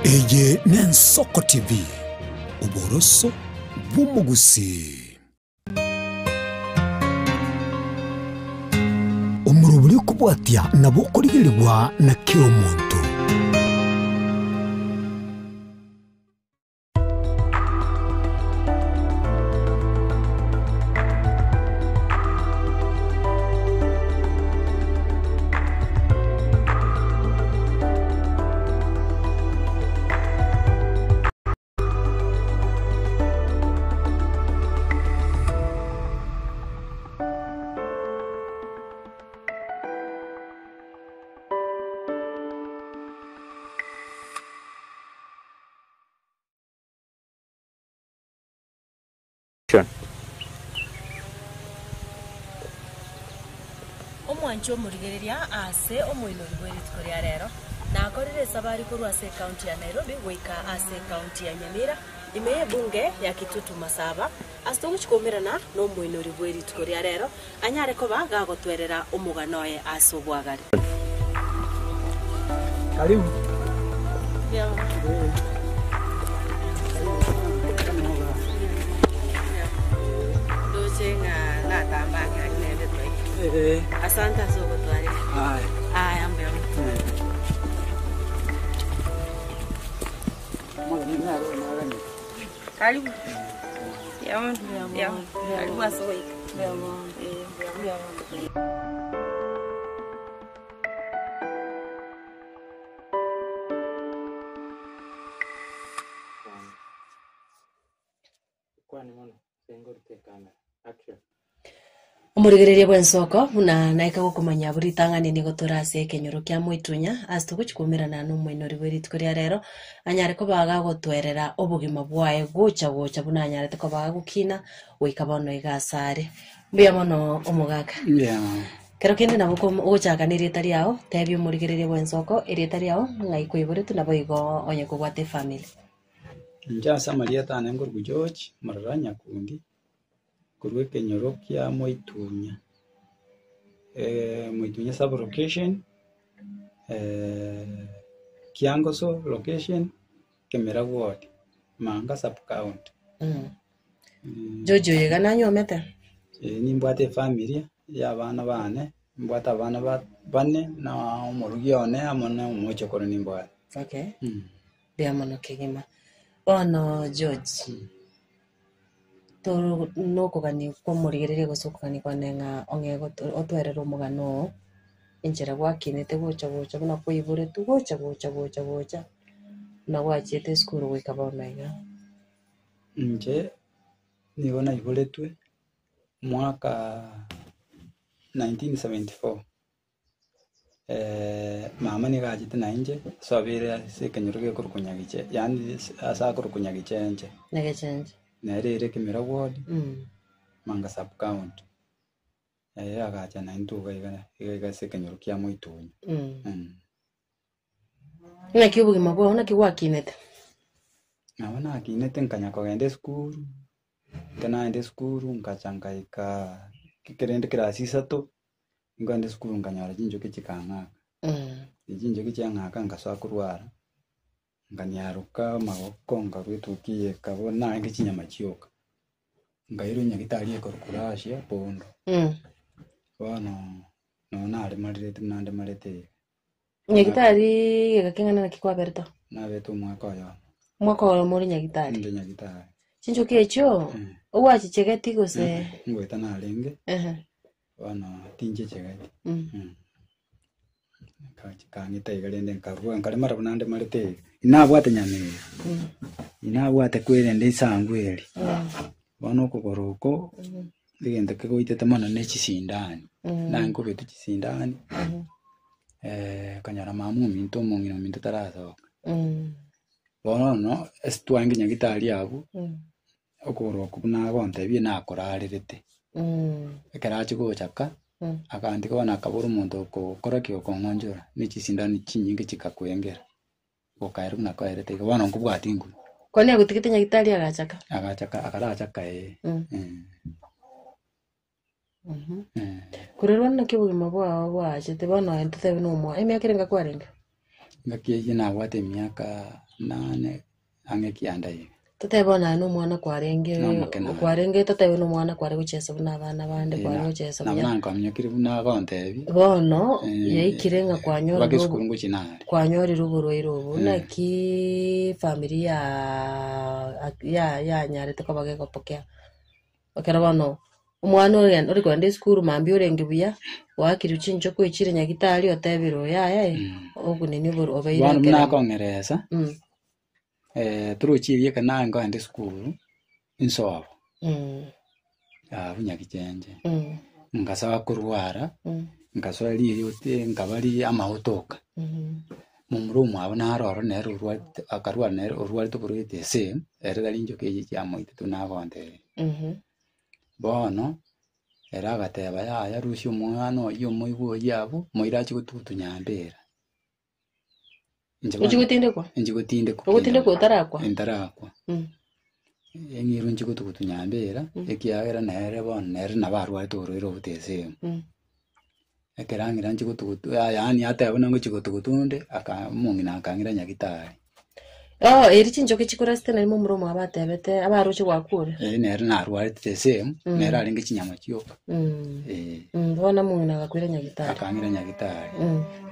Eye n'Ensoko TV uboroso bw'umugusi umuruburi kubwatya nabo kurigirirwa na kiro muntu. Omwancho murigereria ase omoino ribweritiko ria rero nakorire sabari korwa ase county ya Nairobi goika ase county ya Nyamira imeye bunge ya Kitutu Masaba astongo chikomerana no moino ribweritiko ria rero anyare koba gagotwerera omuganoye ase obwagari. Karibu. Asante soko twari. Ai ambe. Karibu. Karibu asoi. Omurigereria bw'ensoko buna naika gukumanya buritangani ni gotora ase kenyoro kya Moitunya asito guchikumirana no mwenori bweritiko ria rero anyare ko baga gotwerera obugima bwae gocha buna anyare ko baga gukina goika bono igasare mbia mono omugaka kero kindi nabo ko gochaka ni rita riao tebi omurigereria bw'ensoko irita riao ngai kuiburetu nabo igo onye kubwate family Njasa Maria tane ngurgu George mararanya kundi kurwe kenyoro kya Moitunya Moitunya sub location Kiangoso location Kemera ward Manga sub county. Jojo yega nanyomete nimbwate family ya bana bane mbwata abana bane na umurugione amona umuchokoro nimbwate. Okay. Bia mono kigima ono George to no kogani ko murigereria gusukani kwanenga ongego otwerera omugano injira gwakinete gocha buna kuibure tu gocha na wachete skuru wika bonaiga nje nibona iburetwe mwaka 1974 mama ni gajite na nje sobire se kenyoro ge kurukunyagiche yani asa kurukunyagiche nje negechenje nerere Kemera ward Manga sub county agacha na ntuga iga se kenyoro kya Moitunya na kibugima bwo ona kiwakinete abana akinete nkanya kogende school kana ende school nkachangaika kikerende class 3 ngande school nganyara jinjo kichikanga jinjo kichanga ngaswa kurwara nganyaruka magoko ngabitukiye kabona ngichinyama chioka ngairo nyagitari ekorkurashia pondo bano no nari marete nande marete nyagitari gakengana na kikwaberto na betu mwaka wa muri nyagitari nde nyagitari chinjo kecho owachi chegeti gose ngweta na lenge bano tinje chegeti kangita igalende nkarwa nkalemara bunande marete inabwate nyame inabwate kwirende isangweri bano kugoroko ligende kegoitete mana nechisindani nango betu chisindani kanyara mamu minto mongino minto tarazo bono no estwangi nyagitari abu okugoroko buna gonte bi nakorarerete ekarachi gochaka akandi ko bana kaburu muntu ko korakyo kongonjora nechisindani chinyinge chikakwengera okaira na kwairete bana ngubwatingu kwani agutikite nyagitari agachaka akarachaka kurerwa na kibugima bwa wachete bono entete no mwa emyaka irenga kwarenga Ngaki nabwate miaka 8 angekianda hivi. Tutebona n'umwana kwarenge N'omukena. kwarenge tutebe n'umwana kware guchesa buna abana bande kware guchesa buya. Nabana nkamnyakiri buna kontebi. Bono yaikirenga kwanyora Bakisukuru nguchinari. kwanyori ruburoiro buna ki familia ya nyare tukabage kopokea. Bakara bono umwana uri kwende skuru mambi urenge buya wakiri uchinjo kwechire nyagitari otebiro ya ogunini buru obeire. Bwana mna kongereza. Turuchirie kana ngande skuru insobo. Bunyakichenje. Ngasawa kurwara. Ngaswali yote ngabali amahotoka. Mumurumu abana aroro nero akarwa nero urwali tuburite se era linjo keji kyamoite tunagonde. Bono era agateba ya rushi umwana oyo moibo yabo moirachi gututu nyambera. Njigutinde kwa? Njigutinde kwa. Njigutinde kwa utarakwa? Ntarakwa. Engiru njigututu nyambera ekiagera nere bono nere nabarwa turiro butese. Ekerangira njigututu yani atebona ngo chigututunde akamungina akangira nyagitari. Eri chinjo kichikura stena mu muromo abatebete abaruchi wakure. Nere narwa tese nere alinge chinyama chiyoka. Bona mungina akakwira nyagitari. Akangira nyagitari.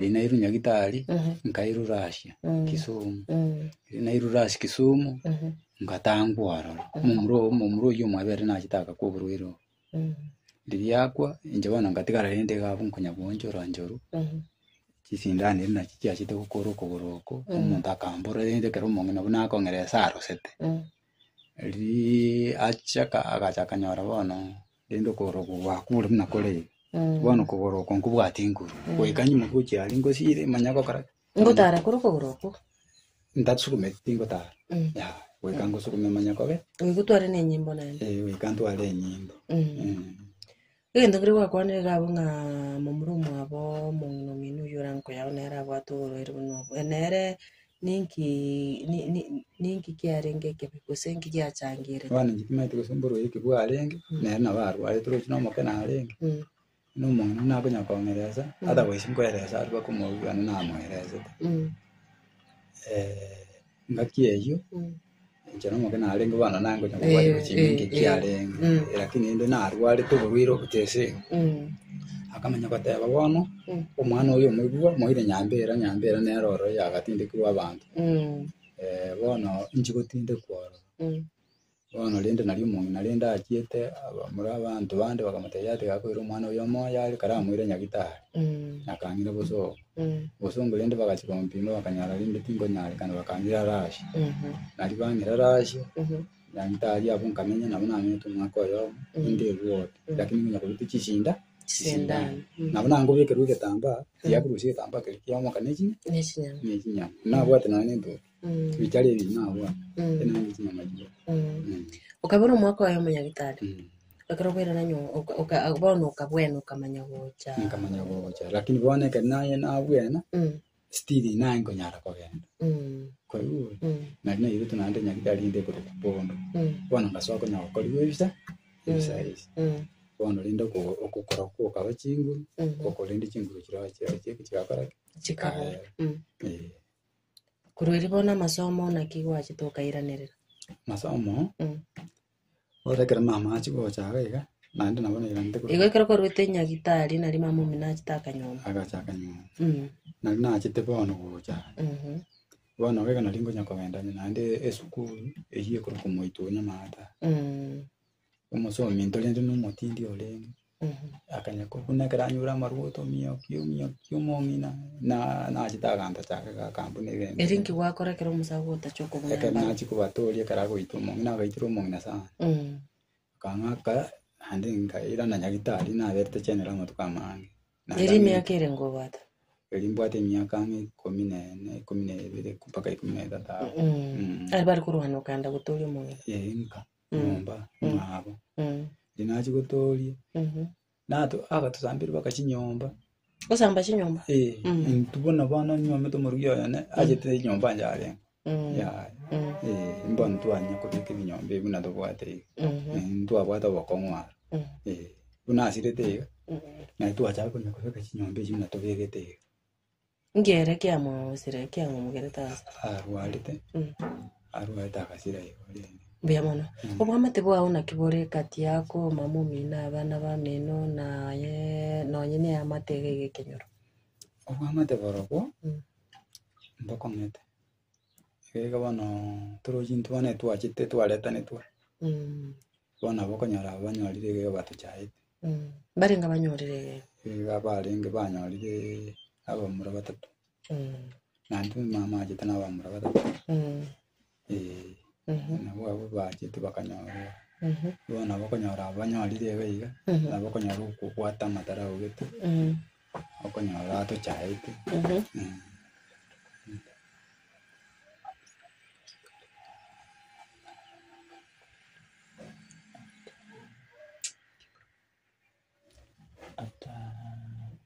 Inairu nyagitari nkairu Russia Kisumu. Inairu Russia Kisumu ngatangwara. Mumuro yo mwabere nachitaka kuburwiro. Ndiyakwa njabona ngatigara rende gabu nkunyabonjora njoro. Kisindani na kiachite kukoroko umuntu akambura rende kero mungina buna kongereza arosete. Achaka agachaka nyora bono rende koroko wakure mna kole. Bono kuboroko nkubwati nguru. Wekanyi mukuchi ali ngosire manyako kara. Ngotara koroko. Ndatsukume tingotara. Ya wekango sukume manyako be. Wegutware ne nyimbo nande. Wekanto ale nyimbo. Endo ngiri wakwane gabo nga mumurumu abo munno minu yuranko yaonera bwatu ero no. Enere ninki kiarenge kebikusengi gyachangire. Bana ngikimete kusumburu iki bwarenge nere nabaru ari turo kino mokena arenge. No muntu nako nyakongereza otherwise nkohereza ariko kumubwana namuhereza. Ngakieyo njana mokena arenge bana nango nyakwari kuchimingi kiarenge lakini ndo narwari tuburwiro kutese. Akamanya kwateba bono umwana oyo mwigwa moire nyambera neroro yagatinde kuri abantu. Bono njigutinde kwaro. Bono lende nali umuntu nalenda achiete muri abantu bande bakamuteyate gakwira umwana oyo moya ari karamwire nyagitari. Nakangira boso. Boso ngolende bagachikompindo bakanyara linde tingo nyari kana bakangira rashi. Nali bangira rashi. Nyagitari abo nkamenya nabona ameto mwako yo inde ruote. Lakini nyakuti chishinda sindani. Nabona ngo bike ruke tamba yakurushye tamba kirikiamo kanechi nechinya. Nabwate nane ndo. Bichali binabwa. Ena nechinya majyo. Ukabona mwako ayo munyagitari. Akarobera nanyo ukabona ukabwena ukamanya gocha. Nkamanya gocha lakini bone kenaye nabwena. Stili nango nyara kogenda. Kwa hiyo na ile tunande nyagitari inde ko kubondo. Bwana ngaswako nyakoli webisa. Webisa isi. Bwana linda ko okukora ko kabachingu okolende chinguru kirakora chikaba. Kurwiri bona masomo na kigwa chitoka iranerera. Masomo orekera mama achiko chaga nande nabona irande ko igwekera ko rwete nyagitari nari mama mina chitaka nyoma agachaka nyoma nari na chite bono gocha bono wega nalingo nyakobenda nande esukuru ehiye ko kumoitonya mata umusomi ndolende numotindi olenge akanyako kunekera nyura maruto miyo mongina na chitaka anta chaka kampuni ebe erinki wakorekera umusago tachoko bwana ekana chikubatoli karago itumongina gaitiro mongina sana kangaka hande ngaira na nyagitari na verte chenera motukamange erimi yakere ngobata elimbwate miaka 14 kupaka 13 ari bari kuruhana ukanda gutoli mwe inka nyumba mwabo dinachi gutoli nato akatusambira bakachinyomba osamba chinyomba tubona bana nyomba to murugiyo yana ajete nyomba njare ya mbona tuanya kubike binyombe buna dobwate ndu abwata bakongwa buna asirete na tu acha kunya kubika chinyombe jina tobegete ngere kia mo sire kia mo ngere tas arwarite arwarite akasira igore bia mono obwamate bwa una kibore kati yako mamu mina abana bameno na ye no nyine amatege gekenyoro obwamate boroko ndokongete ega bano turojin twane twachite twaletane twa bona bokonyara banyorire ge batuchaite barenga banyorire ega barenge banyorire abamura batatu nantu mama ajite n'abamura batatu nabo abo bachite bakanyora bona bokonyara banyorire beiga nabo konyara kukwata matara ugete okonyara atuchaite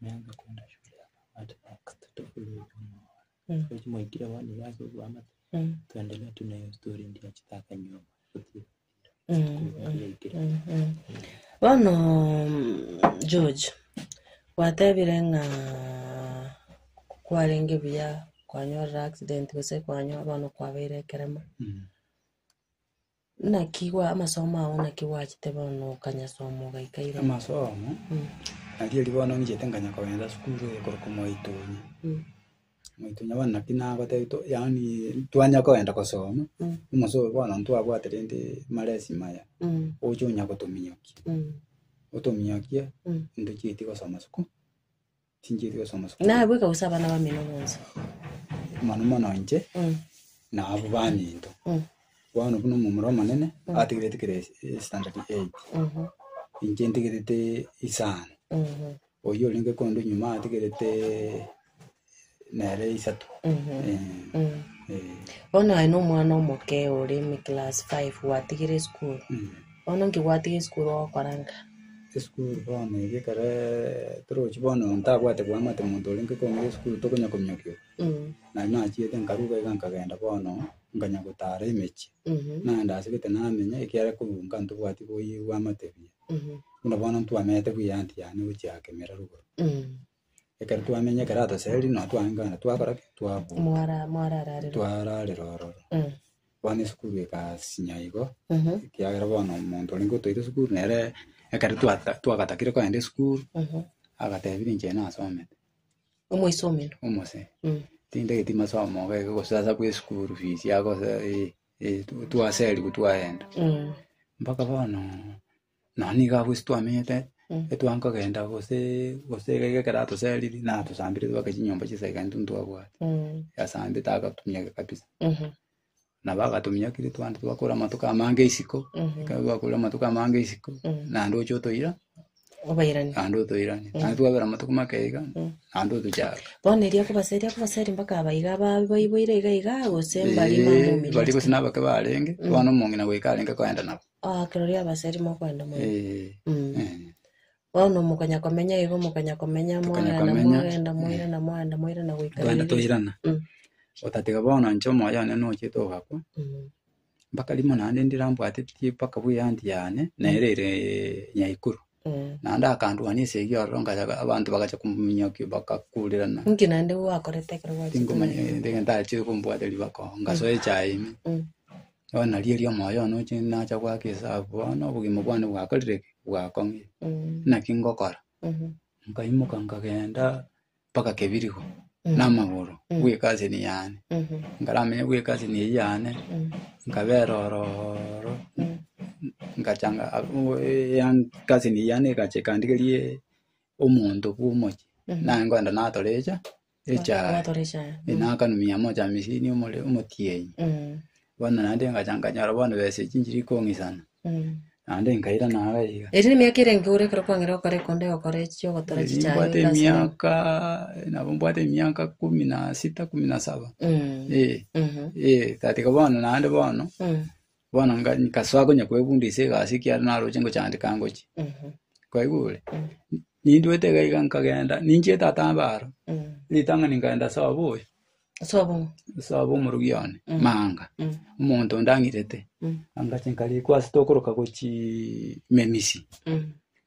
meanza kwenda shule hata katofulu mwitia wani yazo ama tuendelea tuna hiyo story ndio chitaka nyuma Wano George watebire nga kwarenge bya kwanyora accident gose kwanywa bano kwabere kerema na kiwa amasomo aho na kiwa kitebano kanyasomo gaikaira amasomo ali libona ngije nganya kwenda skulu ekoro moitonyi moitonyi bana kina bateto yani twanya kwenda kusoma umuso bwana ntu abwatire ndi malesi maya ojunya kutuminyoki utuminyoki ndo chiti kusoma suku tinjiti kusoma suku na bweka usaba na bamino nonse mano nje na abo banindo bwana buno mumuro manene atigirete kire standard 8 inje ndigirete isano oyo linge kondo nyuma atigirete nere isatu ona ino mwana omoke uri mi class 5 watigire school ona ngi watigire school okwaranga school bwana ige kare trochi bwana ntagwate kwa mate muntu linge kondo school tokonya komnyokyo na chiete ngaruga igankagenda bwana nganya gutara imechi na ndasigite namenya ikiara kubunga ntubwati boyi wa matebi unabona mtu amete bwiyanti yani ucyakemera rugo ekari twamenye karata seli no twangana twakora twabu twara rero bane skulu ekasinyaigo kiagera bwana umuntu lingo toite skulu nere ekari twakatakire kwa ende skulu agatebiri nje na asomete umwisomero umose tinde giti masomo go sasa kwa skulu fees yago twaseli kutwaenda mpaka bwana nani ga twamete etwanka genda gose gege karato seli na tusambire twakachinyomba chisaiga ntuntu abwa yasambe takatumia kabisa na bagatumia kile twantu twakora matuka mange isiko kabakora matuka mange isiko na ndo chotoira obairani ando toirani na twabera matuka makeiga ando tuja boneria kubaseri mpaka abaiga bayiboire iga gose mbali mamumi bali kusina bakabarenge twana mongina gwikalenga kwenda nabo kiroria baseri mo kwenda mo wano mukanya komenya igo mukanya komenya mwenda na gwikara twenda toirana otatiga bona nchomo yane no chito hako mpaka limo nande ndilambwate paka buyandi yane nerere nyaikuru nanda akandu anise yoronga abantu bagacha kumunyoki bakakulirana nginande wakorete kirwa tingoma ndenda chi kumbwate libako ngasoe chaimi ona liyo moyo no china cha kwa kisa bwana bugimo bwana bwakorire bwakongi na kingokora nkaimuka ngagenda paka kebiriho namaguru gwikazi ni yane ngaramenya gwikazi ni yane ngaberoro ngachanga yang kazi ni yane gachekandigerie omuntu bumoji nangwanda natoreja echa inaka no 150 umole umutiye bwana nande ngachanga nyara bwana bese chinjiri kongisana ande ngaira naga eri miakire ngure kro kwangero kore konde okore chyo gotora chicha bwate miaka na bwate miaka 16 17 tatika bwana nande bwana bwana nkaswago nyakwebundise gasikia naro chengo chandi kangochi kwa igule nindwete gaiga nkagenda ninje tatambaro litanga ningaenda sawa sabo murugione manga umuntu ndangirete angache nkali kwa stokoroka gochi memisi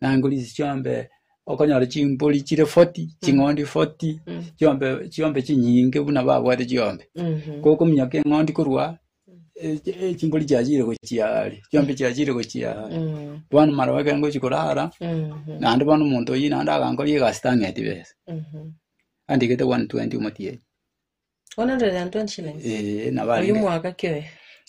nangolizi chambe okonyora chimboli chire 40 chingondi 40 chiombe chinyinge buna babwate chiombe koko mnyoke ngondi kurwa chimboli chachire gochiari chiombe chachire gochiari bwana marwake ngo chikorara nandi bwana muntu yina ndaga ngori gasitangeti bese andigete 120 umutie 120 shillings na bali uyu mwaka kyo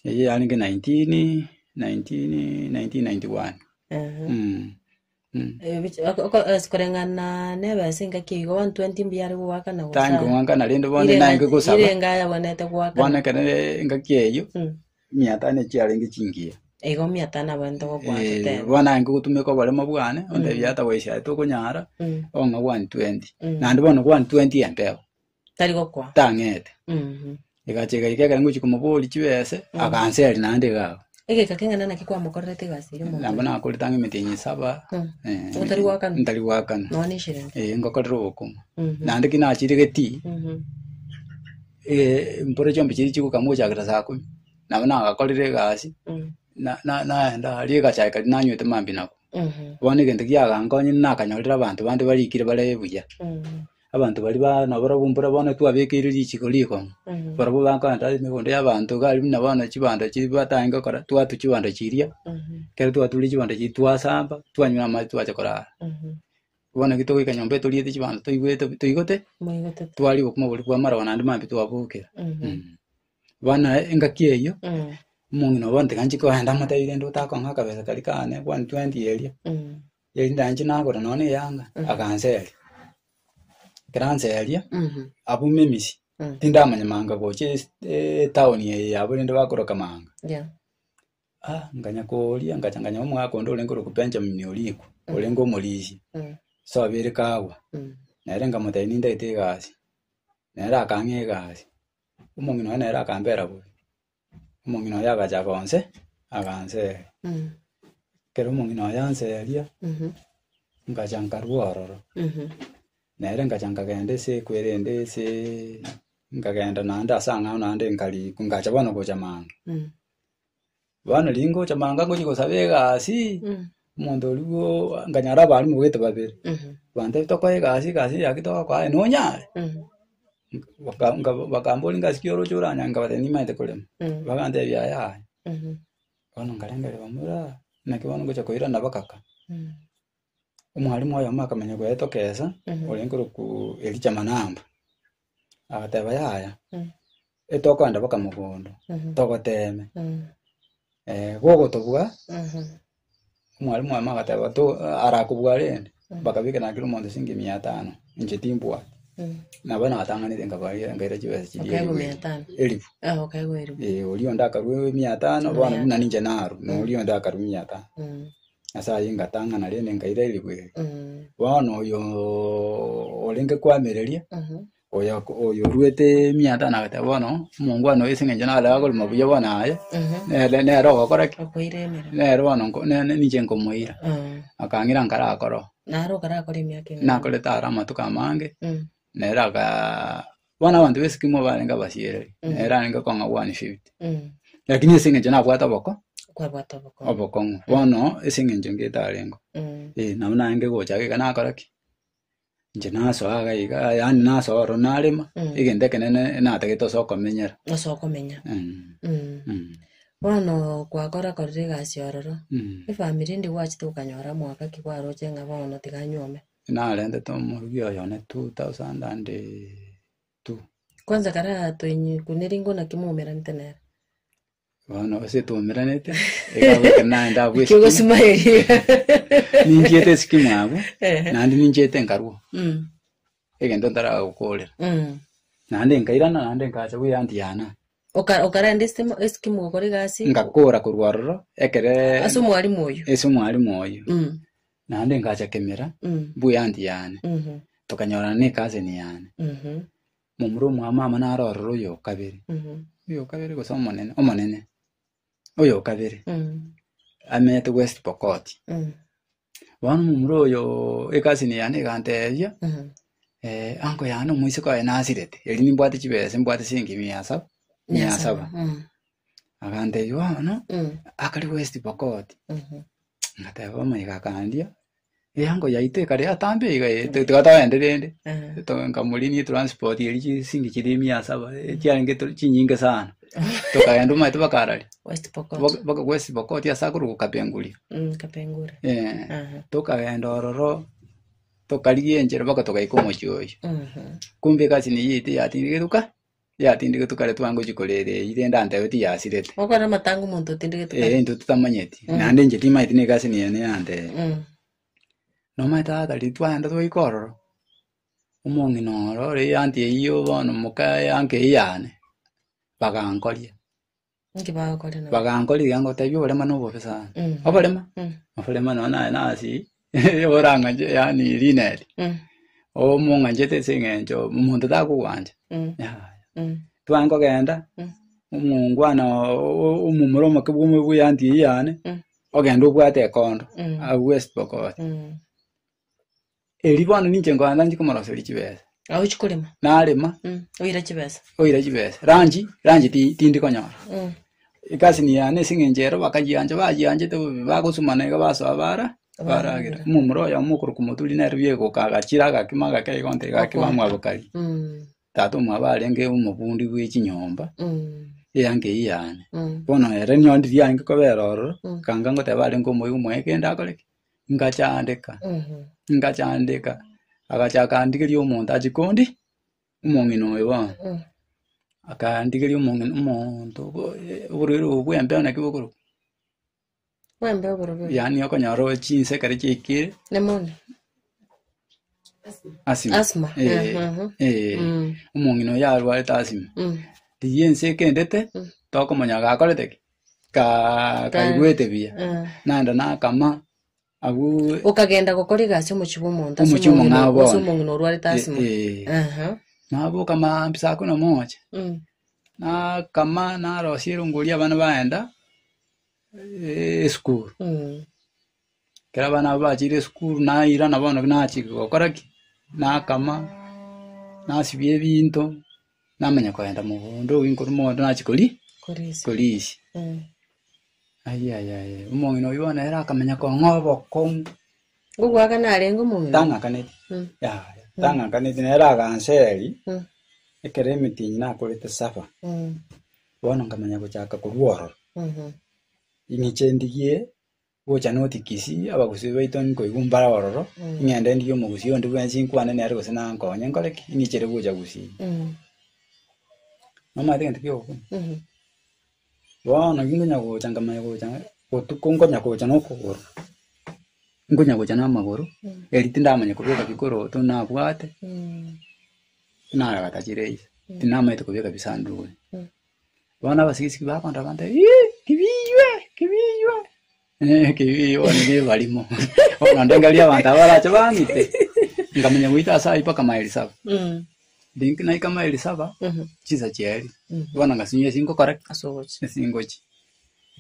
yani 1991 sikorengana nebe singa kigo 120 mbiyari waka na gusa tangu wanga na lindo bone nange gusaba irenga ya bonete waka bone kana ngakieyo miatane chialengi chingia ego miatana bando kwa tete bwana ngo gutumeko bale mabwane onde byata weisha to kunyara onga 120 nandi bono 120 empeo tari gokwa tangete igachega ikega nguchi kumuboli chiwese akanseli nandi gawo ege kakengana na kikwa mukorete gasi yo namba na kulitanga mitinyi saba utari waka ndali waka no ni shire ngokorero okum nandi kina chiri geti mpore chombe chiri chikukamuja akira 10 namba na akakorire gasi na enda liga chai kali nanywete mambi nako bone gende kiaga ngonyi nakanyorera abantu bandi barikire barebuya abantu bali bana barabumbura bone twabekire lichiko liko barabu bankanda imigondo y'abantu gali nabana chibanda chibatanga kora twatu chibanda chiria kero twatuli chibanda chitwasamba twanywa amazi twachakora bone gito ikanyombe toliete chibanda toigote twali okuma buli kwa mara wanandi mambi twabukira bana engakieyo mungino bonte kanchiko handa mataire ndo takonga kabeza kalikane 120 elia yeli ndanchi nakora none yanga akanseli Granzelia abu memisi tindamanya manga goche town ye yabo ndo bakoroka manga nganya kolia ngachanganya umwako ndo lengo kupenja mnioliku olengo molisi so abere kawa narenga mutaini ndete gasi nera kange gasi umongino nera kambera bo umongino yaga jagonse aganse kero umongino yanselia ngachangaruoro nere ngachangagende se kwerende se ngagenda nanda sanga nande nkali kungacha bano ko chamanga bana lingo chamanga ngo chiko sabega si mondo lugo nganyara bali mu wete babere bande to kwa gasi yakito kwa no nyare bakamboli ngasikiro churanya ngabate ni maite kolem bagande bya ya bana ngarengere bamura nakibona ngo chakoira nabakaka umwalimu wayo makamenya gweto kesa olengero ku elicha manamba agateba yaya etokanda bakamugondo togoteme gogo tobwa umwalimu wa magateba to arakubwa rende bakabika na kilo mondo singi 500 nje timbwa na bana atanganire ngabali ngaira chiwese chiri elifu okay gwero olio ndaka rwe 500 bwana muna ninje naro no olio ndaka rwe 500 asa yinga tanga na lene ngaira ilibwe wana oyo olenge kwamereria oyo ruete 500 na kata bono mungu ano isinga jana la ko mabuya bana aya ne ro ko raki ne ro bono ne nije ngomoira akangira ngara akoro na ro kara akori myake na ko leta rama tukamange ne raga bana bantu besikimo barenga basiere ne ranga konga 150 lakini isinga jana bwata boko obokongo bono isinga njengeta rengo namna nge gocha ke kana koraki nje naso aga iga yani naso ro nalima igende kenene na tageto soko menyera bono kwakora korire gasi ororo family ndi watch tukanyora mwaka kikwaro chenga bono tiganyome na lende to murugio yone 2002 kwanza kara twenye kuneringo na kimumera ntenera Bueno, ese tu miranete, ega na nda bwesi. Kigo simaye. Ninjete skimabu, nandi ninjete nkaru. Ega ndondara ukole. Nande nkairana nande nkacha we antiana. Okara ndeste skimu kore gasi. Ngakora kurwaroro, ekere. Aso mwali moyo. Eso mwali moyo. Nande nkacha kemera, bu antiana. Tokanyora ne kaze ni yana. Mumuru mwa mama na aroro yo kabiri. Yo kabiri go somonene, omonene. Oyo kabiri. Ame to West Pokot. Wan mumro yo ekasi ni yani ganteya. Anko yano muisi ko enasirete. Elini mbwate chibese mbwate singi miyasa. Miyasaba. Agante yo no. Akali West Pokot. Ngata ba mai kakandia. yango yaite kare atambe iga tukata endelende nkamulini transport yeli singi chirimi ya saba chiange chinyinge sana tukaenda mai tubakarali West Pokot baka West Pokot ya sakuru kapenguli kapengura tukaenda ororo tukalienjera baka tukaikomo choyo kumbe kasi ni yite yatindike tukale twango chikolere irenda ndaweti yasirete okora matangu muntu tindike tukale ndo tutamanyeti nande nje tima itine kasi ni ene ande no mata dali twanda twikororo umongi no re anti iyo bono muka yanke yane bagankolia bagankolia yango tabyo balema no bofesa abalema no na si yoranga je yani lineli o monga jete singenjo umuntu takuwanje twango genda umungwana umumuroma kubumwe buyanti yane ogenda ubwate kondo a West Pokot elibana ninje ngwana njikomoroso likibesa aho chikolema nalema oira chibesa ranji tindi konyora ikasi ni yane singenjero bakajiyanje bajiyanje to bagusumana ga baso abara baragira mumuro ya mukuru kumutuli nerbiye ko kagachira gakimaga kai konte gakimamwa bokali tato mwabalenge umubundi bw'ikinyomba yange iyane bono era nyondi yange ko beroro kanga ngo tabale ngo moyo mweke ndakoleke ngachandeka agachakandike lyo muntu ajikondi umongino wewa akandike lyo umuntu urero bwembe na kibokoro wembe oboro yani okonyaro chinse kare chikire nemone asma umongino yarwale tasima diyense kendete toko monyaga akolete kaigwete bia nanda nakama abu ukagenda gukora igasi umuchibo muntu umongino urwale tasima nabo kama mpisa kuna moja na kama na rosiro ngulia bana baenda school kera bana bachire school na ira na bana nachiko gokoraki na kama na sibye binto namanya kwenda muhondo winkuru mondo nachikoli kolisi ay umongino yona era akamenya ko ngobo kom gugwaga narengo umongino tanga kaneti tanga kaneti era ganseri ekere mitina kolete safa bona ngamanya kuchaka kurworo ingichendigie wocha notikisi abagusibe iton ko igumbara waroro ngende ndiyo mugusiyo ndibwensi nkwane nere gusina nkonye ngoleki ingichere buja gusi mama tenge tiyo bona nginya gocha ngamanya gocha otukongonya gocha nokugoro ngonya gocha na magoro eritinda amanya kubeka bikoro to nabwate nara batachire tinama ito kubeka bisandu bona basigisi bakonda bande kibiywe kibiyo balimo ona ndengalia abantu abaracha banite ngamenya wita saa ipaka maili 7 dinki na ika maili 7 chiza cheri bona ngasinye singo correct asogochi singochi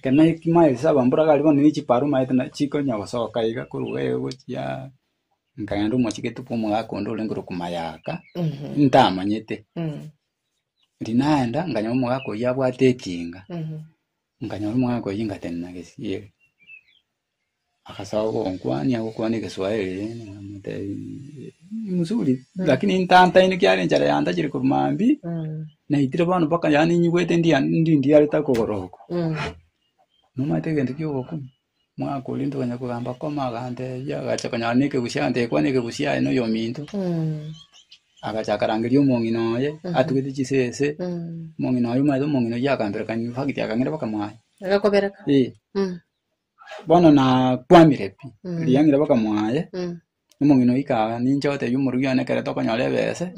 kana iki maili 7 mbura gali bona ni chiparu maita na chiko nyago soka iga kuruwe gochia ngayando mochike tupo mwakondo lenguru kumayaka ntamanyete ndinaenda nganya mwako yabwate kinga nganya mwako yinga tena gesiye akasawo nkwani akokwani Kiswahili mute muzuri lakini ntanta ine kyale njara yanda chiri kurumambi na itire bano baka yani nyugwete ndi alita kogoroko numate gende kyoko mwako lindo kanya kugamba koma gande ya gacha kanya nike gushande kwanike gushya ino yominto agachakarangirio mongino ye atukite chisese mongino ayo mazo mongino yakambira kanyu fakiti akangira baka mwaye agakobereka bona na kwamirepi liyangira baka mwaye mongino ika ninjote yumurugiane kare tokonyole bese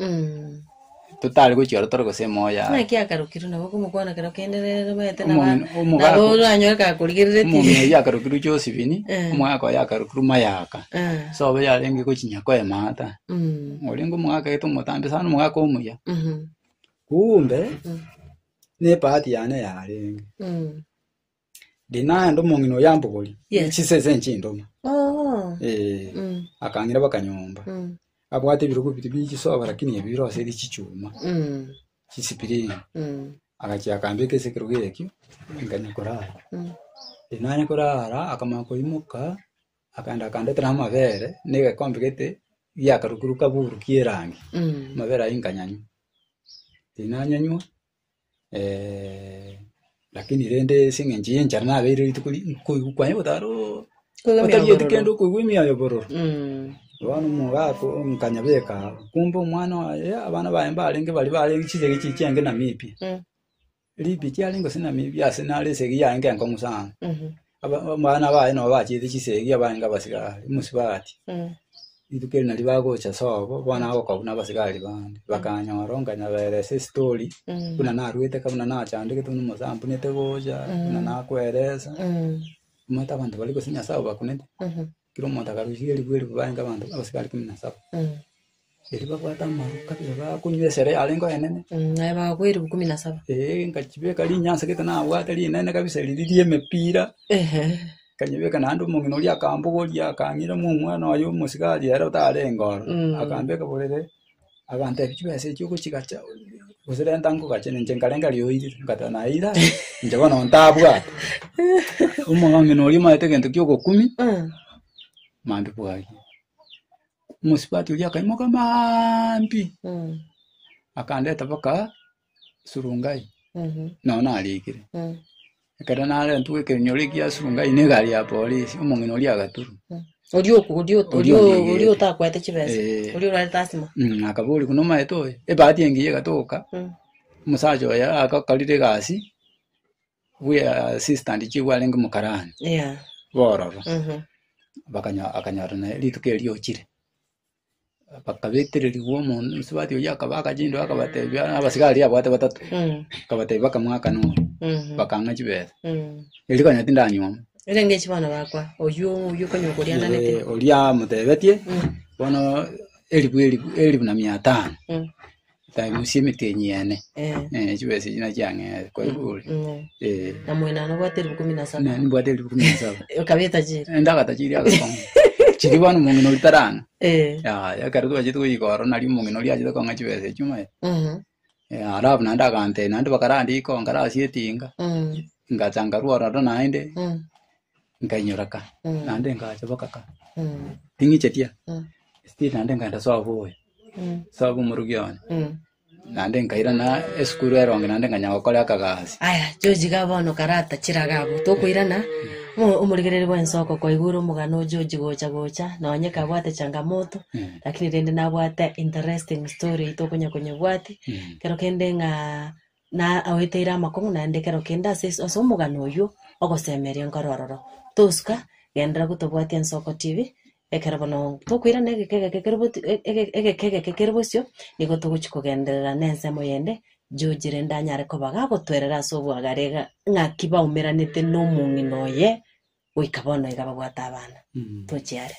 tutali kuchira toro se moya na kiakarukiru na boko mukwana kare kenderere mete na ro anyoka kurigirire mongino yakarukiru Josephine mwaka yakarukiru mayaka so be yalengi kuchinya ko emata olingo mwaka eto mutambe sana mwaka omuya kumbe ne party yane yalengi dina ndo mongino yambogoli chisese nchindoma akangira bakanyomba abwate birugo biti so lakini ebiro aseri chichuma chisipiri akachi akambeke sekiruge ekyo nganya korara inane korara akamako imuka akanda tena mavere nige kompigete ya karukuruka buru kierangi mavere inkanyanyu tinanyanywa lakini rende singenji enjara na bere litukuli kwa hiyo taro otagiye kendo kuwimia yo bororo bano mugako nkanyabeka kumbe umwana abana baemba alenge bali balengichije gichichenge na mipi lipi cyalingo sina mipi asenale segi yange nkomusanga abana bae no bachite chisegi abanga basigara musibati idukeli nali bagocha sobo bwana abo kabuna basigari bandi bakanya waronga nyaberese story kuna narwete kabuna nachandike tunu musampu nete goja kuna nakwereza mata bantu baliko sinya sawa bakunete kiro mata karushiri libweli banga bantu abasigari 17 eri bakwata maruka bakunywesere alengo enene naye bakwiri 17 ngachibeka linyansa ketana wata linene kabisa liliye mepira kanyebeka nando mungino lya kambugo lya kanyira mu mwana wayo musigari era utarengoro akambeka bolere agante bichibese cyuko kigacha uzere ntango gachene njengalenga lyoyiri ngatana ira njabona ntabwa umungino lima yategento cyuko 10 mambi bwaki musipati lya kaimoka mambi akandeta baka surungai naona alikire kada nare ntuke nyori kia surungai ne gari ya polisi umungino lya gaturu Odio takwete chibese. Odio rali tasima. Akabuli kunoma etoye. Ebati engiye gatoka. Musajo ya akakalire gasi. We assistant chiwa lenga mukarani. Yeah. Bororo. Akanyara na lituke lyo chire. Bakabetere liwo mu nsibati ya kabaka jindo akabatebya abasigari abo batatu. Kabatebya kamwaka no. Bakanga chibese. Elikanya tindanywa. Irenge chibana bakwa oyo kanyo kuliana nete olia mutebetie bono elibu na 500 tayo simite nyene chibese jina jange kwa ibuli na mwena no bwateri 17 na bwateri 17 ukabeta jiri ndaka tajiri akakon chiri bano mungino litarana ya karudu ajitu igoro nali mungino li ajitu konga chibese chuma arabu nanda kante nanda bakarandi ko ngara sietinga ngachanga ruora ndo naende nganyoraka nande ngacha bakaka tingi chetia still nande nganda sawo sawo murugione nande ngaira na eskuru eronge nande nganya gukora akagasi aya joji gabono karata chiragabo tokwirana umurigerere bwensoko kwa iguru mugano joji gocha na onyeka bwate changamoto lakini rende na bwate interesting story tokunya kunye bwate kero kende nga na awetera makongo nande kero kenda aso mugano yo ogosemeria nkorororo Toska gendra kutobwati Ensoko TV ekerabono tokwira nege kekerbosyo niko toguchikogenderera nense moyende jojire ndanyare ko bagagotwerera so bwagarega ngakiba umeranete no munginoye wikabono igabagwata abana tochiare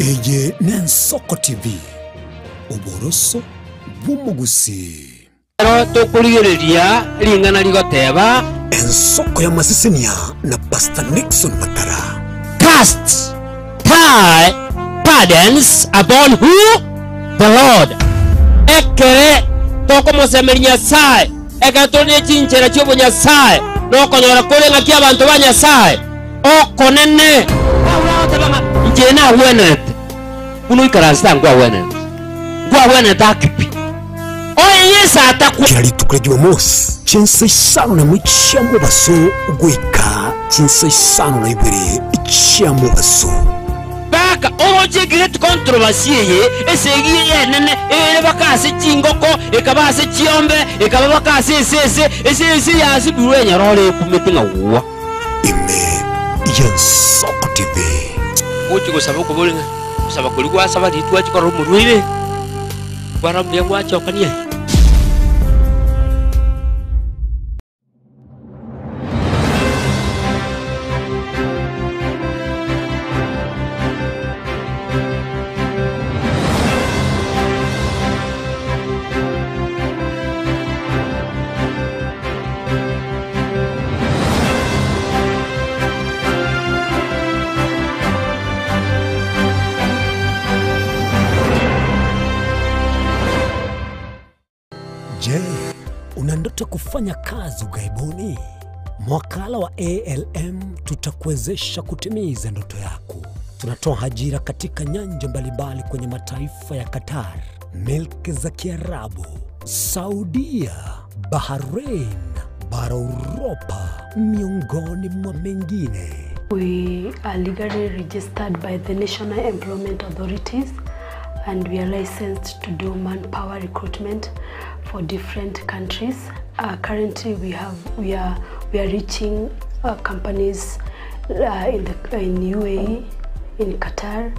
Eje n'Ensoko TV uboroso bw'umugusi tokurigereria lingana ligoteba Ensoko ya Masisinia na Pastor Nixon Matara cast pardons upon who? The Lord. Ekere toko mosemeria sai ekatone chinchera chobo nyasaye nokonyora kulenga kia abantu banyasaye okonene njena wenet kuno ikarasta ngwa wenet akipi oyesa ataku kirali tukrejwa mos chinsa isano na mwichamo baso gweka chinsa isano na ibere ichamo baso baka oje great controversy ye esegi yenene ere bakase chingoko ekabase chiombe ekabakase ese yasi burenya role kumetinga wa ime Ensoko TV uchi kusaba kubolinga kusaba kuligwa saba ditwa chikoro muruire bara mye kwa chokania kufanya kazi ughaibuni? Mwakala wa ALM tutakuwezesha kutimiza ndoto yako. Tunatoa ajira katika nyanja mbalimbali kwenye mataifa ya Qatar, Milki za Kiarabu, Saudia, Bahrain, bara Europa, miongoni mwa mengine. We are legally registered by the National Employment Authorities and we are licensed to do manpower recruitment for different countries. Currently we are reaching companies in UAE, in Qatar,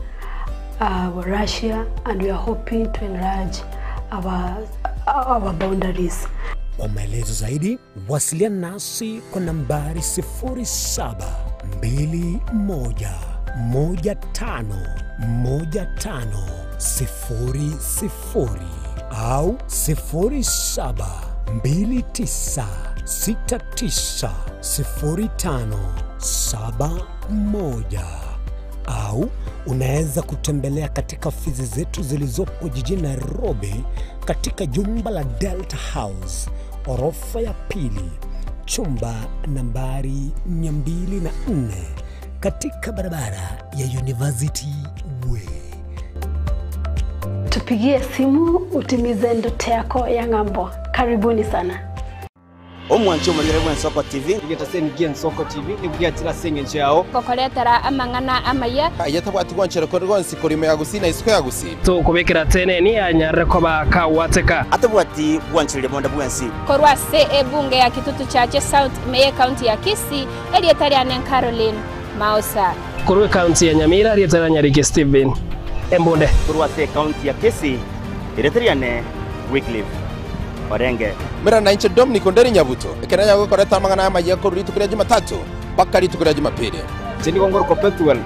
Russia, and we are hoping to enlarge our boundaries. Kwa maelezo zaidi, wasiliana nasi kwa nambari 0721151500 au 0729690571 au unaweza kutembelea katika ofisi zetu zilizopo jijini Nairobi katika jumba la Delta House, orofa ya pili, chumba nambari 204 katika barabara ya University Way. Tupigie simu utimize ndoto yako ya ng'ambo. Karibuni sana. Omwancho manyerwa Nsoko TV igeta ngiye Nsoko TV nibwatira senge nchao kokoretera amangana amaya ayatabwati gwanchero korgonsi kurime yagusina isiko yagusi to kubekera tene ni anyare ko bakawateka atabwati gwanchiro bonda bwansi korwase ebunge ya kitutu chache South Meye County ya Kisii elietari anen Caroline Mausa korwe county ya Nyamira elietari Nyarike Steven Embonde korwase county ya Kisii elietari ane Wycliffe Orenge mera na inche Dominic Onderi Nyabuto ekeranya gukoreta amangana amaye ko ritukira Jumatatu paka ritukira Jumapili jeni gongor ko petuel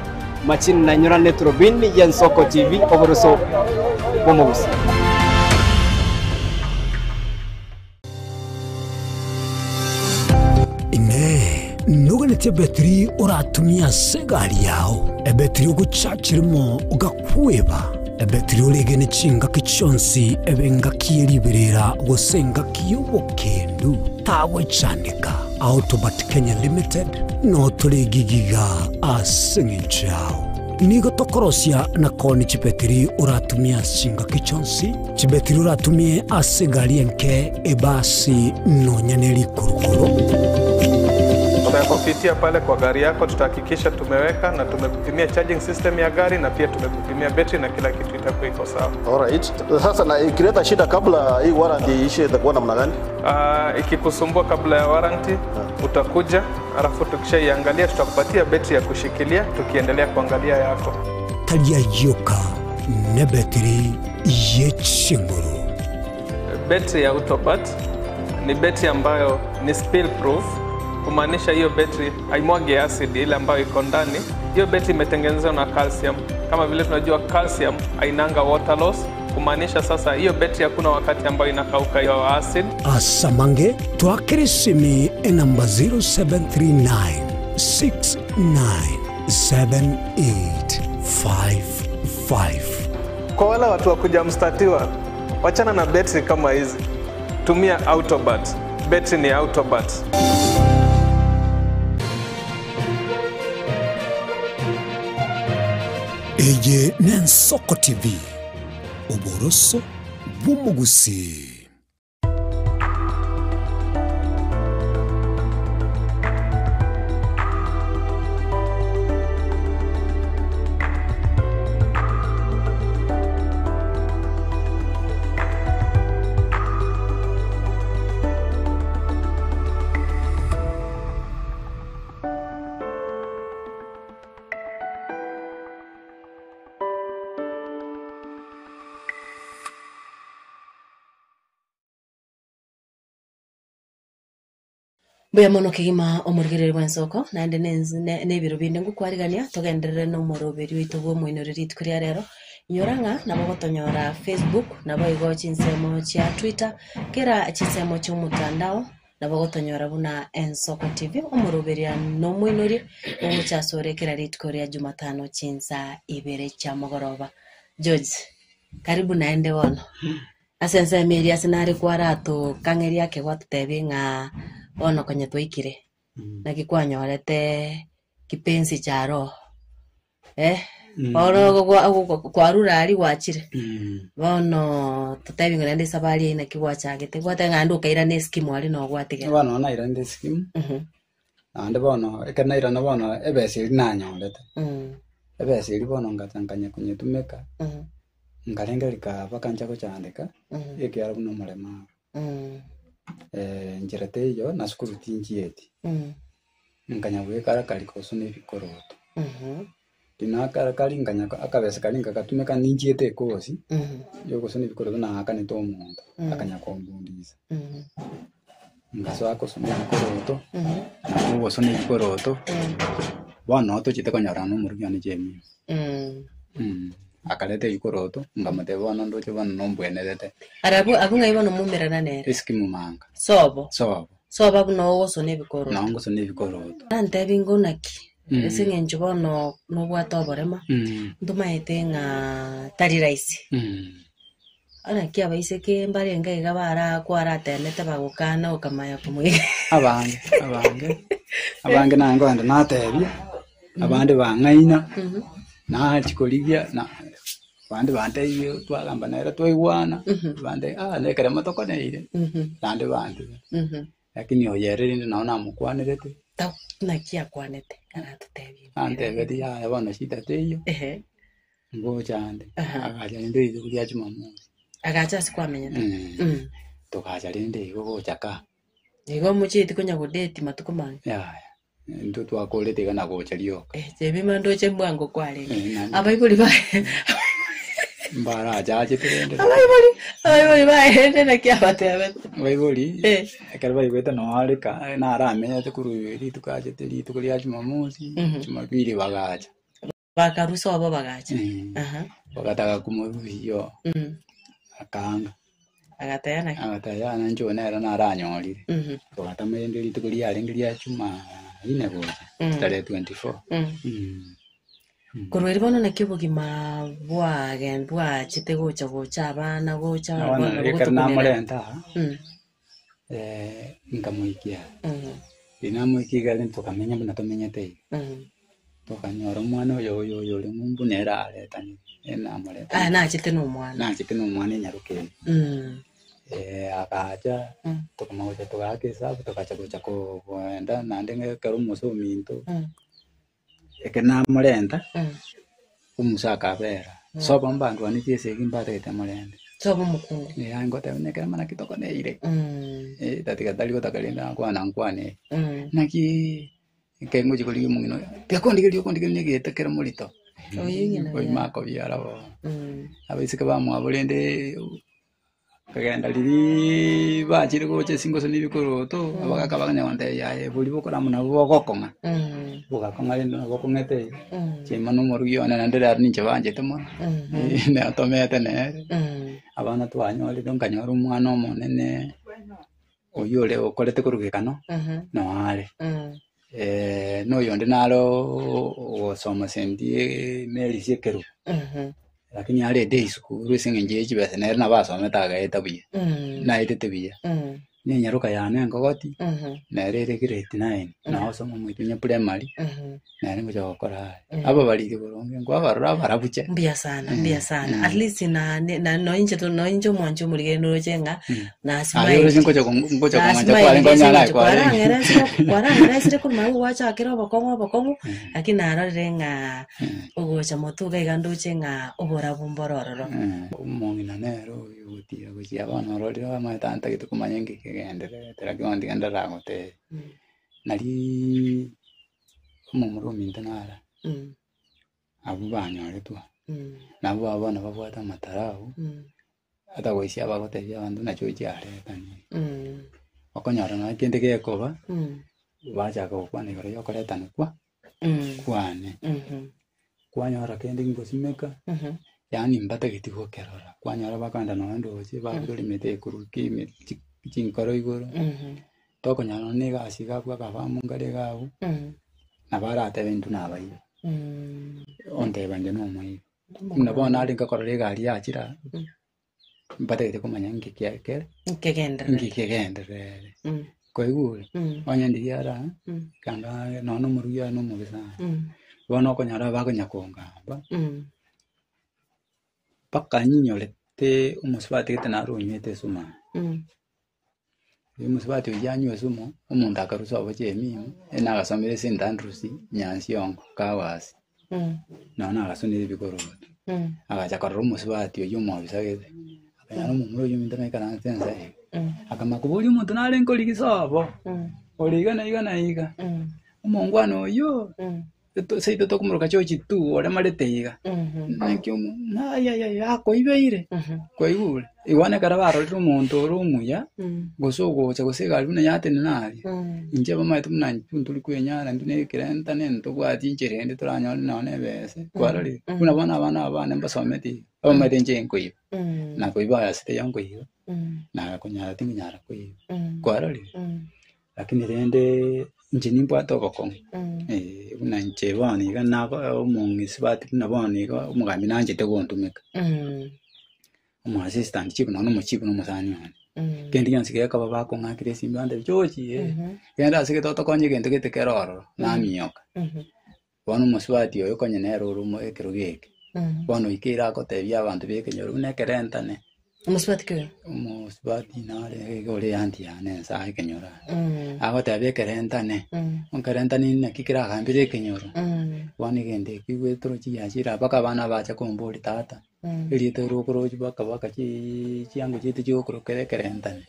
machin na nyora netrobin ya Nsoko TV oboroso bomogusi ine nuganete betri uratumia segari yao ebetri uguchachirimo ugakweba ebetri ulegene chinga kichonsi ebenga kieriberera gosenga kiyobokendu tawe chanika Autobat Kenya Limited no tuligigiga asingichao nigo tokorosia na koni chipetiri uratumia chinga kichonsi chibetiri uratumie asigari enke ebasi no nyaneli kurukuru. Kupitia pale kwa gari yako tutahakikisha tumeweka na tumekupimia charging system ya gari na pia tumekupimia battery na kila kitu itakuwa iko sawa. Alright. Sasa na ikileta shida kabla hii warranty ishe itakuwa namna gani? Ikikusumbua kabla ya warranty utakuja, alafu tukishaiangalia tutakupatia battery ya kushikilia tukiendelea kuangalia yako. Talia yoka ne battery yechinguru. Battery ya Autobat ni battery ambayo ni spill proof. Kumaanisha hiyo battery haimwagi acid ile ambayo iko ndani. Hiyo battery imetengenezwa na calcium. Kama vile tunajua calcium hainanga water loss. Kumaanisha sasa hiyo battery hakuna wakati ambayo inakauka hiyo acid. Asamange twakirisimi namba 0739697855. Kwa wale watu wa kuja mstatiwa, wachana na battery kama hizi. Tumia Autobat. Battery ni Autobat. Eje Nsoko TV oboroso bumugusi. Buya mono kigima omurigere Nsoko nande nebiro binde ngukwarigania togenderere no moroberi wito bwo mwinoriri tkuria rero nyoranga nabo gotonyora Facebook nabo igo chinsemo chia Twitter kera chinsemo cha mutandao nabo gotonyora buna Nsoko TV omoroberi no mwinori omucha sorekera ritkoria Jumatano chinsa ibere cha mogoroba. George, karibu naende wono. asense meri asinari kwarato kangeri yake gwatutebi nga ono konye twikire na gikwanyorete kipenzi cha roho ono kwarura ari gwachire bono tutebi ngene ndi sabari ina kigwachagete gwate ngandu kaira ne skimu ari no gwatige bono na ira ndi skimu ande bono ekana ira no bono ebesi nanyorete ebesi iri bono ngatanganya kunyetumeka ngarenga lika bakanja ko cyandika yeke yara buno murema njirate yo na skuru tinjiyeti nganya we kara kali ko sone bikoroto dina kara kali nganya akabesa kali ngakatumeka ninjiyete kosi yo ko sone bikoroto na akane to muntu akanya ko mbundiza ngaso ako sone bikoroto na ko sone bikoroto bono to chite konyara no murugani jemi akalete ikoroto ngamate bono ndoche bono nombwenerete arabu abunga ibono mumerana nere eskimu manga sobo buno woso nebikoroto nango so nebikoroto ante bingonaki esinge njubono no bwato borema nduma etenga tari rice ana kia baise ke mbare ngai gabara kwara tenete bagukana ukamaya kumwe abange nango anda natebi abande bangaina na chikoligia na bande iyo twagamba naera twaigwana bande nekere motoko neire bande lakini oyerere naona mukwanirete na kia kwanete kana tutebi bedi ya bana shita teyo ngo chande agaja ndio izo kuja Jumamosi agacha sikwamenya tokaja rende igo chaka igo muchiti kunya kudeti matuko mangi ndo twakolete kana gochario jebi mando chembwango kwale abaibuli bae mbara jaje terende abaibuli bae ende na kia batebe abaibuli akarba ibeta no alika na arame tekuru iri tukaje teri tukuri ya Jumamosi Jumapili bagacha bakaruso abo bagacha bagataka kumubiyo akanga agatayana njona era na aranyolire batamende iri tukuri ya lengiri ya Juma ine goja tare 24 Kurweri bono na kibugima bwa chite gocha abana gocha abana ekarna molenta ngamuikia inamuikiga lento kamenya bana tomenyete tokanyora mwana yo le mumbu nera aletani ena moleta na chite no mwana nyaruke akaja tokamauja tokake sabu tokacha gocha ko enda nandenge karumoso minto ekena molenta umusaka bera soba mbandu anikiese kimbarete molenda soba mukungu ngote nekera mana kitoko neire tatika taliko takalenda kwana nkwane naki kengo jikoli mungino yakondigeli negete molito oyi mako byara bo abisika bamwa bolende kagenda liri bachire goche singo soni bikoroto abagaka baganya wante yae buli bokora muna bogokonga bogakonga lendo bokongete chema no morugyo na ndera ninche banje temo ne atomete ne abana twanyole donkanyora umwana omonene oyole okolete kurugikano no ale no yonde nalo osoma sendi meli siekeru lakini ale day school rusinge njeji bese nere na basometa gaeta buye na itete buye ni nyaruka yane ngogoti na rere grade 9 na osoma mwitunya primary na ngo jokora aba balike boronge ngo abarura barabuche mbia sana at least na no inje mwanjo mulige no jenga na simai ayo ngo manja kwa ngonyala kwa ngara sire ko mau wacha akira bakongo lakini ararenga ugocha motuga igando chenga obora bumbororo umongina nero yuti agochi abana rorira bamatanta kitukumanya ngigendere teragondi ngandara ngote nari mumuro mintanara abu banyore tu nabo abana babwata matarao ata goisi abagote abandu nacho cyare tani okonyara na kende kekoba bacha ko kwane gore yokoreta kwa kwane kwanyara kende ngosimeka yani mbata gitiko kerora kwanyara bakanda no ndo oche baguri mete kuruki chinkoro igoro tokonyara ne gasiga kwa kabamu ngare gabu nabara ate bintu nabayo onde banje no moyi nabona ali ngakorore gari yakira mpate kumanya ngikekere ngikenderere koigure onya ndiara kanga nono muruya no mugisa bono konyara bakonyakongamba paka nyinyorete umusubati tenarunyete suma umusubati ujanywe sumo umuntu akarusa obojemi enagasomere St Andrews Nyansiongo Kawasi nona agasonire bigoroti agacha karro umusubati uyu mubisagete akanyara umumuro uyu mindana ikaransenza akamakubuli umuntu narenko ligisabo oligana iga umongwana oyo seito tokumuruka chochi tu ore mareteiga nakyo ya koibeire koigure iwane karabaro rumuntu rumuya gosogo cha gosega runa yate nari inje bamaitu mnanyi tuli kwenyara ndune kirenta nento gwati injerende turanya none bese kwarari kuna bana mbasometi bamaitu nje nkoyo na koibaya site yankoyo na kunyara tinginyara koyo kwarari lakini rende njini mpwato boko una nche bani kana umungi sibati na bani ka umugami nanje tegontumeka umu assistant chiku no muchiku no musani kendi yansike ka baba ko ngakire simbande chochi kenda asike toto konye kento ketekeroro na miyoka bono musibati oyo konye nero rumo ekerogeke bono ikira ko tebya abantu bekenyoru nekerentane umusibati nare gore yanti yane sa kenyora aho tabe kerentane kerentane ne kikira kambire kenyoro wani gende kiwe trochi yashira baka bana bacha kombori tata ilite rokoroji baka chiango chite chokoro kerentane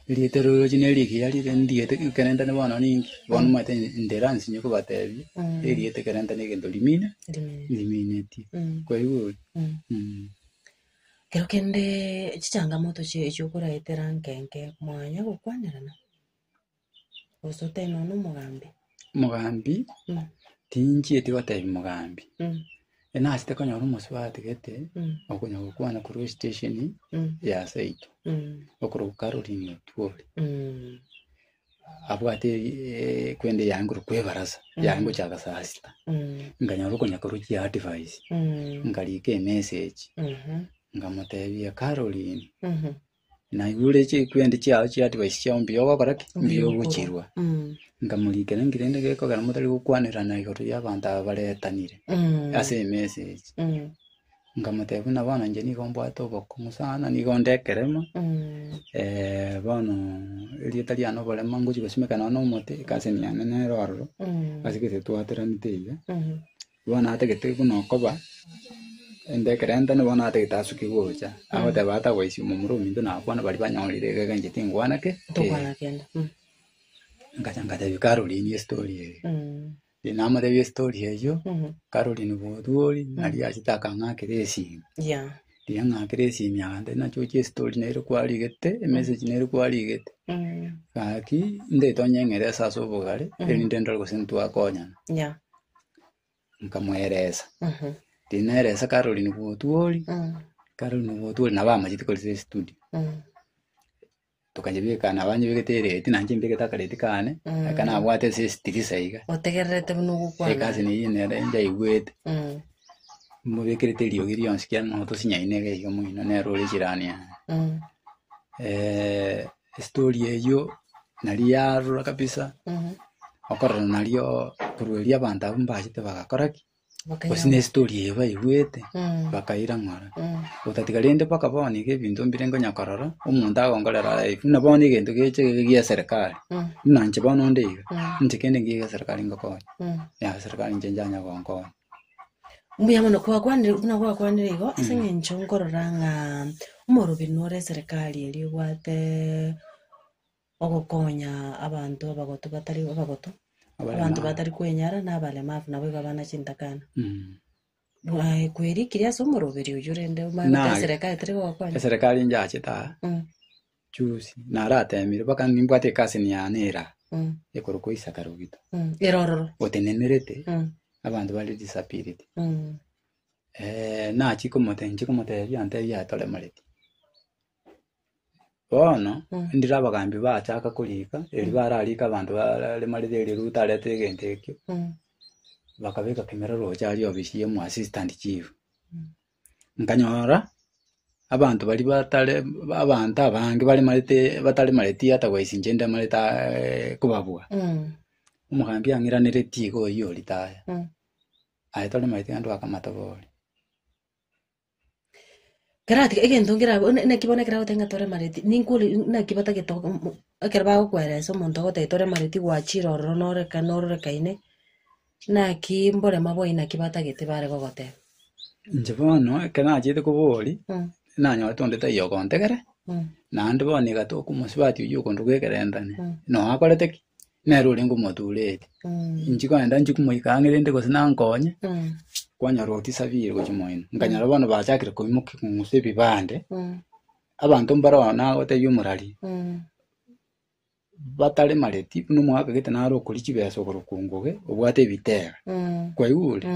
ilite roji neliki yali ndiete kerentane bana ningi bono mate nderansi nyoko batebi ilite kerentane gendo limine ti kwa hiyo Kero kende changamoto chokora etera nkenke mwanya gukwanirana osote nono mugambi tinji eti watayi mugambi ena asite konyora umusubati gete okunya gukwana ku rail station ya Saito okuru Caroline Twoli abwate kwende yangu kwebaraza yangu chagasasita nganyora kunya kuruki advice ngalike message ngamotebi ya Caroline na yule che kwende cyao cya advice cya mbiyo gakoraki mbiyo guchirwa ngamulike ngirende geko kana mutari gukwanirana igoro y'abantu abaretanire ase message ngamotebi na bana nje ni gombo atoboko musana ni gondekerema bano elitali ano bale mangu chigosime kana no mote kaseni yana neroro asikete twateranite bana ategete kuno koba ende kerenta ne bona ate tasuki gocha aho te bata waisi mumuru mindu na kwana bali banyolire ga ganje tingwana ke tokwana kenda ngachanga te Caroline story dinama de story eyo Caroline Boduri nali achitaka ngakiresi dia ngakiresi myande na chochi story ne kwali gete message ne kwali gete kaki nde tonyengere saso bogale elindendal go sentu akonya nkamwereza dinere Caroline Boduri Caroline Boduri na bama chitikolise studio tukajibika na banye begetere tinanje mbegeta kaleti kane kana abwate se stirisa iga otegerete bunugu kwa ekazi ni yine nja igwete mubekirete liyo girionsikia no to sinyaine ge muino ne role jirania story eyo nali yarura kabisa okorana nalio kuruelia abantu abambashite bagakoraki Osine story eba igwete bakaira ngora utatigalende paka boni ke bintu mbirengo nyakarara umuntu agongorera life na boni gento geche giya serikali nanje bono ndeiga ntikende giya serikali ngoko ya serikali njenjanya gonko mbuya mano kwa kwanire igo asenye nchongorora nga umorobinore serikali eli wate ogokonya abantu abagoto batari abagoto abantu batari kwenyara n'abalemavu nabo babana chintakana kweri kiria somoroberi ujurende umana serikali tari wakwanya serikali njache ta chusi naratemire baka nimbwate kasi ni yanera ekoro isaka rugito erororo otenenerete abantu bali disappeared na chiko mote yante ya tole mareti bono ndira bagambi bachaka kulika eri baralika abantu bale marete ruta lete gentekyo bakabeka kamera roja ali obishiye mu assistant chief nkanyora abantu bali batale abantu abange bali malete batale maleti ata kwaisinje nda maleta kubabwa umuhambi angiranire tigo iyo litaya ayitole maleti ando akamatobole karati egento ngira ne kibona kira utenga tore maleti ninkuli na kibata geto akerba kwere so monto gote tore maleti wachiro ronore kanore kaine na kimbore mabo ina kibata gete bare gogote njebono kana ajete kuboli nanya watondeta iyo kontegere nandi bone gato kumusibati uyu kondu gekerendane no akolete nero lengo modulete njiko enda njikumuikangire ndiko sinankonye kwanya roti savire kuchimoino nganyara bano bachakire kuimuke kumuse bibande abantu mbarona gote yumurali batale maleti numwaka gete naro kuri kibeso kurukungoge obwate bitera kwa yule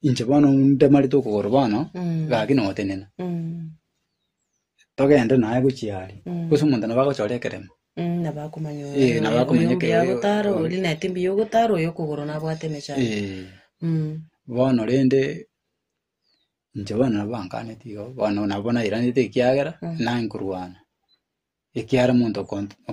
inje bano ndemali to kugorbana gakino tenena togende naye kuchiali kusumunda nabako chorekeremo nabakumanyo nabakumanyeke yagutaro uli na timbi yogutaro yokugoro nabwate mecha bono rende inje bana bankane tigo bono nabona iranite kiagera nankuruana ikiara muntu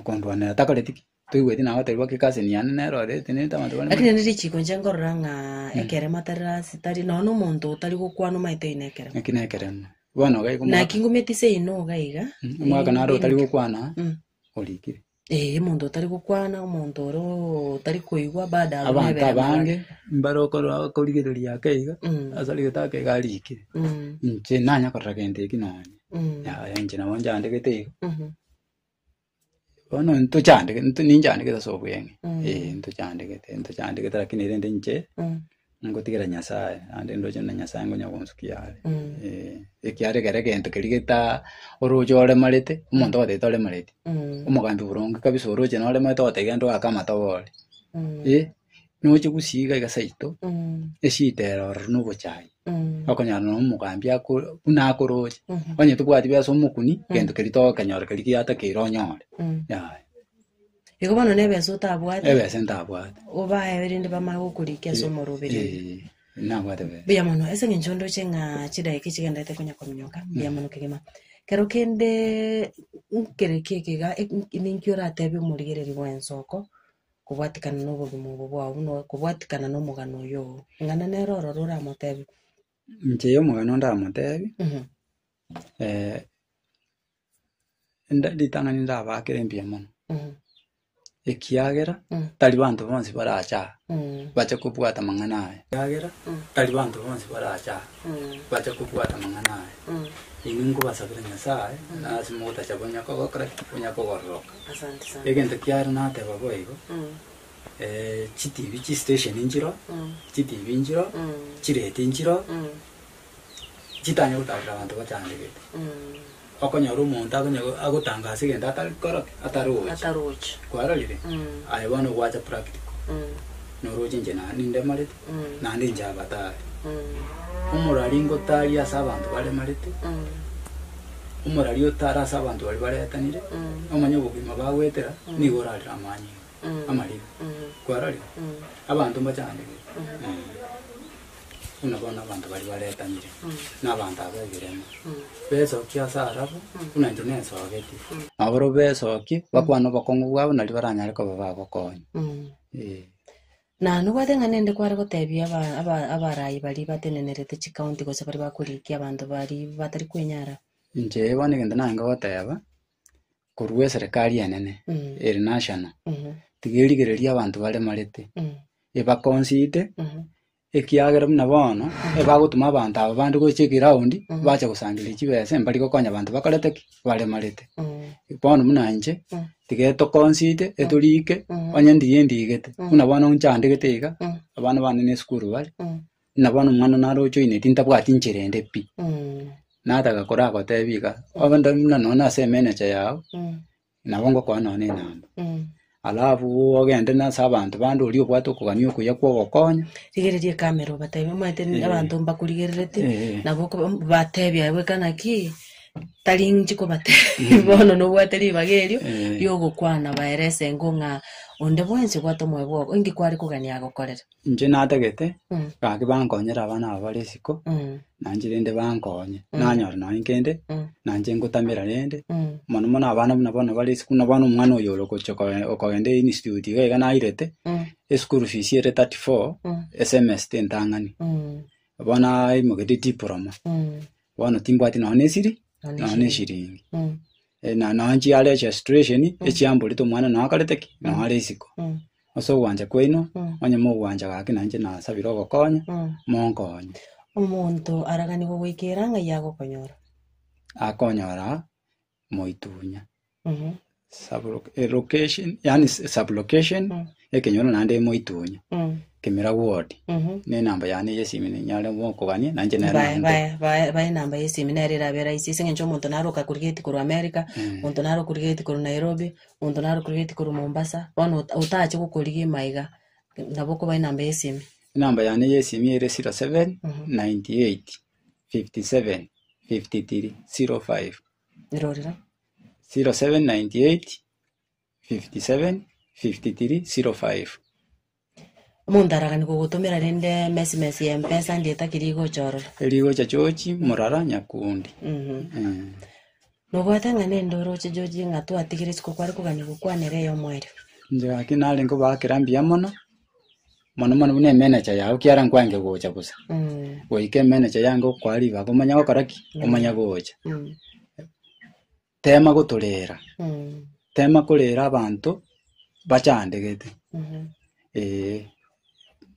kontwana atakaleti tuigweti na watu wake kazi ni anero re tineta mantu bana akini ndi chiko njengoranga ekere matara sitari no muntu utari gukwano maite inekere ekinekere bono gai kuma na kingumetise ino gaiga mwaka naro utari gukwana olikire muntu utari gukwana umuntu ro utari kuigwa bada abantu abange mbaroko kuligereria kaiga asali gutake galikire nje nanya koragende kinani ya nje na wanja ndegete bono ntuchandike ninjandike tasobwenge ntuchandike lakini rende nje ngotigera nyasaye ande ndoje na nyasaye ngonya kunsukiare ekiare gerege ntukerigeta orojo ole malete umuntu watete ole malete umugambi burongo kabisa oroje na ole malete wategendo akamatobole noje gusiga igasaito eshitero runubo chai akonyana no umugambi unakoroje onye tubwati bya somukuni kendo kerito kanyora keriki ata kironyore ya ego bano nebe sotabwate ebe sentabwate oba everinde bamara gukurikia somo rubiri nabwate be bya mano ese nginjondo chenga chida ikigenda ite kunya komnyoka bya mano kigema kero kende nkerekiga ninkyora tebe murigereri wensoko kubwatikana n'obugimo bwa uno kubwatikana no mugano yo ngana neroro rura motebe nje yo mugano nda motebe nditangani ndabakire mbya mano ekiagera tali bantu bonse baracha bacha kubwata manganaye ekiagera tali bantu bonse baracha bacha kubwata manganaye inungu basabira nyasaye nasimo utachabonya ko gokora kunya ko goroka asante sana egento kiara na te baboigo chitivi chi station injiro chitivi injiro chirete injiro chitanya utabira abantu bachandegete okonya rumonta akonya agutangase genda ataruchi kwaralire ayo bano wacha practical noruchi njena ninde marete nande njabata umurari ngotari asabantu bale marete umurari otara asabantu bali baletanire omanya bugima bagwetera nigorarira amanyi amari kwaralire abantu bachandegete unabona abantu bali baletanire n'abantu abagiremo beso kiasa arabu una internet wageti aboro beso ki bakwano bakongo bwabo nali baranyare ko babagokonya na nubate nganende kware gotebia abarayi bali batenenerete chikaunti gose bari bakurikia abantu bari batari kwenyara nje bane genda nanga goteba kurwe serikali enene eri national tigerigereria abantu bale marete eba consite ekiagera muna bono ebagutuma abantu abandi gochekira undi bacha gusangira kibese mbali gokonya abantu bakorete bale marete bono muna nje tigeto consite etulike onye ndiyendigete una bono nchandegete iga abana banene skuru bali na bono mwana narocho ine tinta bwati ncherende pi nata gakora gotebiga abanda muna nona se manager yao na bongo kwa none namba alafu ogende na sabantu bando uri obwato kuganyo kuya kwogokonya tigererie kamera batebe maite abantu mbakurigerete nabo batebya wekana ki talingi ko bate bono no bwateri bagerio yogo kwana baerese ngonga onde bwense kwato mwebwo ingi kwari kugania gukorera nje natagete kaki bankonyera abana abari siko nanje rende bankonye nanyora no ingende nanje ngutamira rende mono mono abana nabona bari siko nabona umwana oyoro okogende institute gega nairete school fees ere 34 SMS tentangani bona imugedi diploma bona timbwati no nesiri no neshiringi na nanji ya registration echiambuli to mwana no akaleteki no arisiko oso wanje kwino onye mo wanje gake nanje na sabiro gokonya monkonye umuntu aragani gugwikira nga yago konyora akonyora moitunya sublocation yani sublocation ekenyora nande moitunya kemera ward ne namba yani yesimine nyale mwoko gani nanje na bye namba yesimine rera bera isise ngencho muntu naruka kurigeti ku America muntu naruka kurigeti ku Nairobi muntu naruka kurigeti ku Mombasa bano utache kukurigi maiga naboko bye namba yesimi namba yani yesimi ere 07 98 57 53 05 irorira 0798 57 53 05 umuntu aragani kugutumira rende SMS ya mpesa ndieta kirigo choro kirigo cha chochi murara nyakundi no gwatanga nendoro cha joji ngatu atigire siko kwari kugani gukwanere yo mwere nje akinale ngo bakirambia mono bune manager yawe kiara nkwange gocha busa goike manager yango kwari bagomanya gokaraki omanya gocha tema gutulera tema kulera abantu bachandegete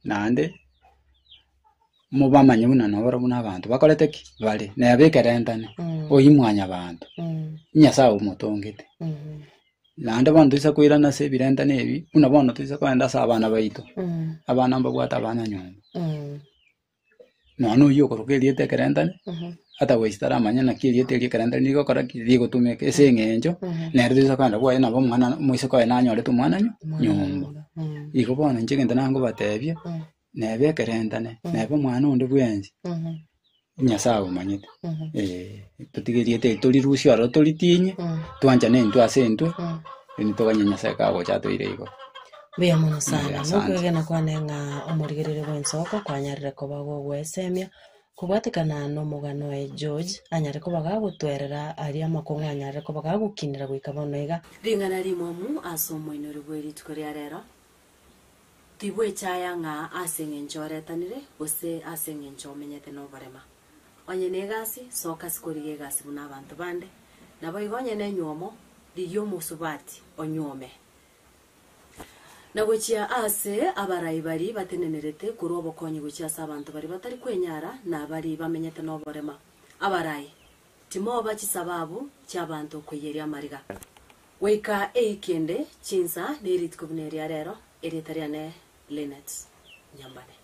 nande mubamanye buna nabara buna abantu bakoleteki bali nabekerentane oyimwanya abantu nyasa umutongete nande bantu isa kuirana se birentane ebi unabona tuisa kwenda sa abana baito abana mbagwata abana nyomba no yo korokeli tekerentane ata waistara amanya na kiri eteli kerentane niko kora kiri gotumeke esengenjo nerdo isa kwenda kwa ina bomwana moise kwa ina nyore tu mwana nyomba iko bona njegenda nango batebye nebe kerentane nebe mwana onde bwenzi nyasa umanyite tutigiriye te tuli rusio aro tuli tinye twanja ne ntwa sentwe ni toganya nyasa ka go chato irego bia mono sana nukwege na kwanenga omurigerere bwensoko kwanyarire ko bago gwesemia kubwatikana no mugano e George anyare ko baga gutwerera ari amakonga anyare ko baga gukinira gwika bonoiga ringana rimomu asomo inori bweri tukoria rero tibwe chaya nga asengenchoretanire ose asengenchomenyete no barema onye negasi soka sikorige gasi buna abantu bande nabo igonye nenywomo liyo musubati onyome nagochia ase abarayi bari batenenerete kurobo konyi gochia abantu bari batari kwenyara na bari bamenyete no barema abarayi timo bachi sababu cy'abantu kweyeria mariga weka eikende chinsa nerit kubneria rero eritariane Linet Nyambane.